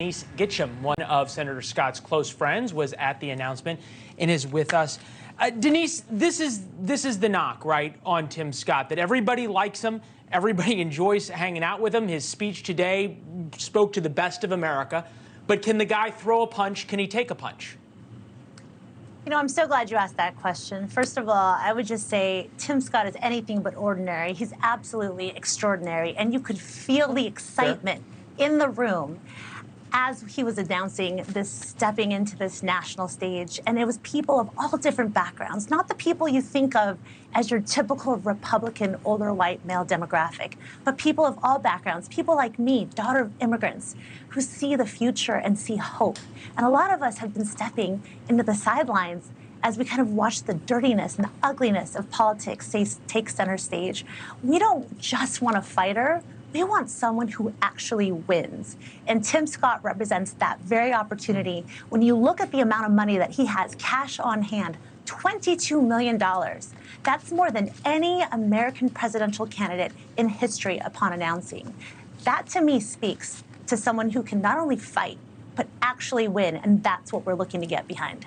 Denise Gitsham, one of Senator Scott's close friends, was at the announcement and is with us. Denise, this is the knock, right, on Tim Scott, that everybody likes him, everybody enjoys hanging out with him. His speech today spoke to the best of America. But can the guy throw a punch? Can he take a punch? You know, I'm so glad you asked that question. First of all, I would just say Tim Scott is anything but ordinary. He's absolutely extraordinary. And you could feel the excitement in the room as he was announcing this, stepping into this national stage. And it was people of all different backgrounds, not the people you think of as your typical Republican, older white male demographic, but people of all backgrounds, people like me, daughter of immigrants, who see the future and see hope. And a lot of us have been stepping into the sidelines as we kind of watch the dirtiness and the ugliness of politics take center stage. We don't just want a fighter. We want someone who actually wins. And Tim Scott represents that very opportunity. When you look at the amount of money that he has, cash on hand, $22 million. That's more than any American presidential candidate in history upon announcing. That, to me, speaks to someone who can not only fight, but actually win. And that's what we're looking to get behind.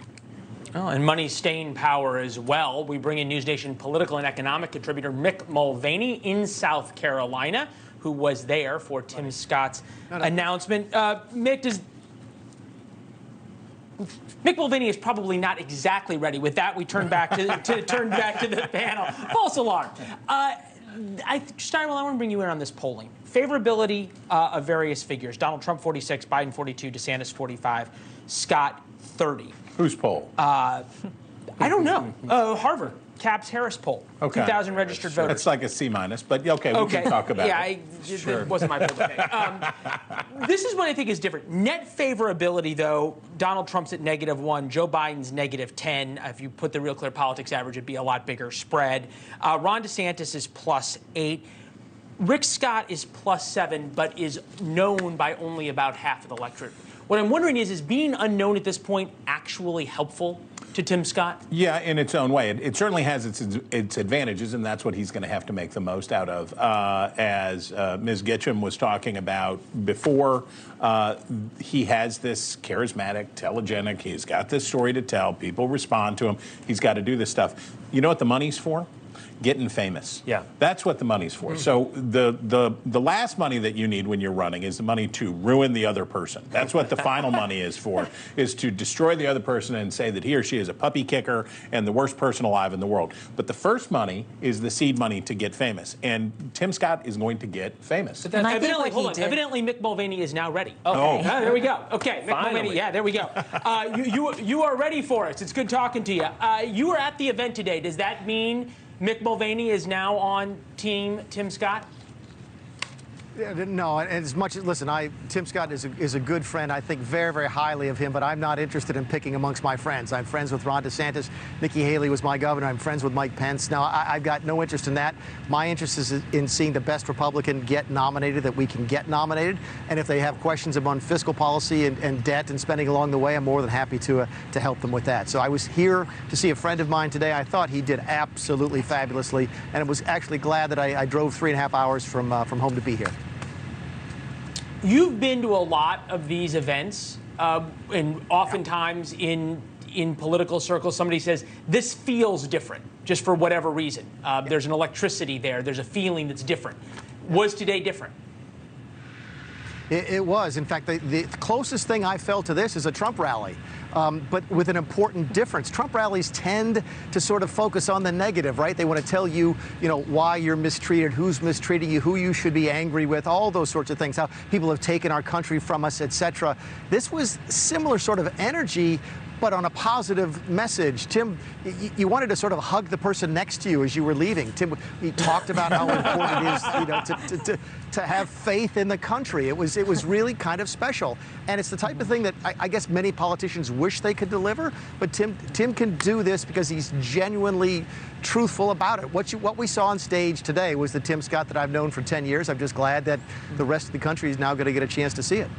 Oh, and money's staying power as well. We bring in NewsNation political and economic contributor Mick Mulvaney in South Carolina, who was there for Tim Scott's announcement. Mick Mulvaney is probably not exactly ready. With that, we turn back to the panel. False alarm. Steinwell, I want to bring you in on this polling. Favorability of various figures. Donald Trump 46, Biden 42, DeSantis 45, Scott 30. Whose poll? I don't know. Harvard. Capps Harris poll. Okay. 2,000 registered voters. It's like a C-, but okay, we can talk about it. It wasn't my poll today. This is what I think is different. Net favorability, though, Donald Trump's at -1, Joe Biden's -10. If you put the Real Clear Politics average, it'd be a lot bigger spread. Ron DeSantis is +8. Rick Scott is +7, but is known by only about half of the electorate. What I'm wondering is being unknown at this point actually helpful to Tim Scott? Yeah, in its own way. It certainly has its advantages, and that's what he's going to have to make the most out of. As Ms. Gitsham was talking about before, he has this charismatic, telegenic, he's got this story to tell, people respond to him, he's got to do this stuff. You know what the money's for? Getting famous. Yeah. That's what the money's for. So the last money that you need when you're running is the money to ruin the other person. That's what the final money is for, is to destroy the other person and say that he or she is a puppy kicker and the worst person alive in the world. But the first money is the seed money to get famous. And Tim Scott is going to get famous. But evidently Mick Mulvaney is now ready. Okay. Oh. There we go. Okay, Mick Mulvaney. Yeah, there we go. You are ready for us. It's good talking to you. You were at the event today. Does that mean Mick Mulvaney is now on Team Tim Scott? No, as much as, listen, Tim Scott is a good friend. I think very, very highly of him, but I'm not interested in picking amongst my friends. I'm friends with Ron DeSantis. Nikki Haley was my governor. I'm friends with Mike Pence. Now, I've got no interest in that. My interest is in seeing the best Republican get nominated, that we can get nominated. And if they have questions about fiscal policy and debt and spending along the way, I'm more than happy to help them with that. So I was here to see a friend of mine today. I thought he did absolutely fabulously, and I was actually glad that I drove 3.5 hours from home to be here. You've been to a lot of these events, and oftentimes in political circles, somebody says, this feels different, just for whatever reason. There's an electricity there. There's a feeling that's different. Was today different? It was. In fact, the closest thing I felt to this is a Trump rally, but with an important difference. Trump rallies tend to sort of focus on the negative, right? They want to tell you, why you're mistreated, who's mistreating you, who you should be angry with, all those sorts of things, how people have taken our country from us, etc. This was similar sort of energy, but on a positive message. Tim, you wanted to sort of hug the person next to you as you were leaving. Tim, he talked about how important it is, to have faith in the country. It was really kind of special. And it's the type of thing that I guess many politicians wish they could deliver, but Tim can do this because he's genuinely truthful about it. What we saw on stage today was the Tim Scott that I've known for 10 years. I'm just glad that the rest of the country is now going to get a chance to see it.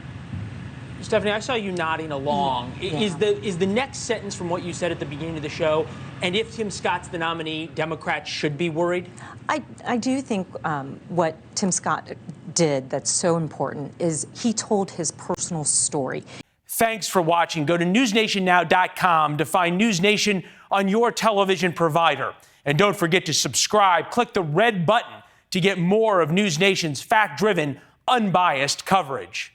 Stephanie, I saw you nodding along. Yeah. Is the next sentence from what you said at the beginning of the show, and if Tim Scott's the nominee, Democrats should be worried? I do think what Tim Scott did that's so important is he told his personal story. Thanks for watching. Go to newsnationnow.com to find NewsNation on your television provider. And don't forget to subscribe. Click the red button to get more of NewsNation's fact-driven, unbiased coverage.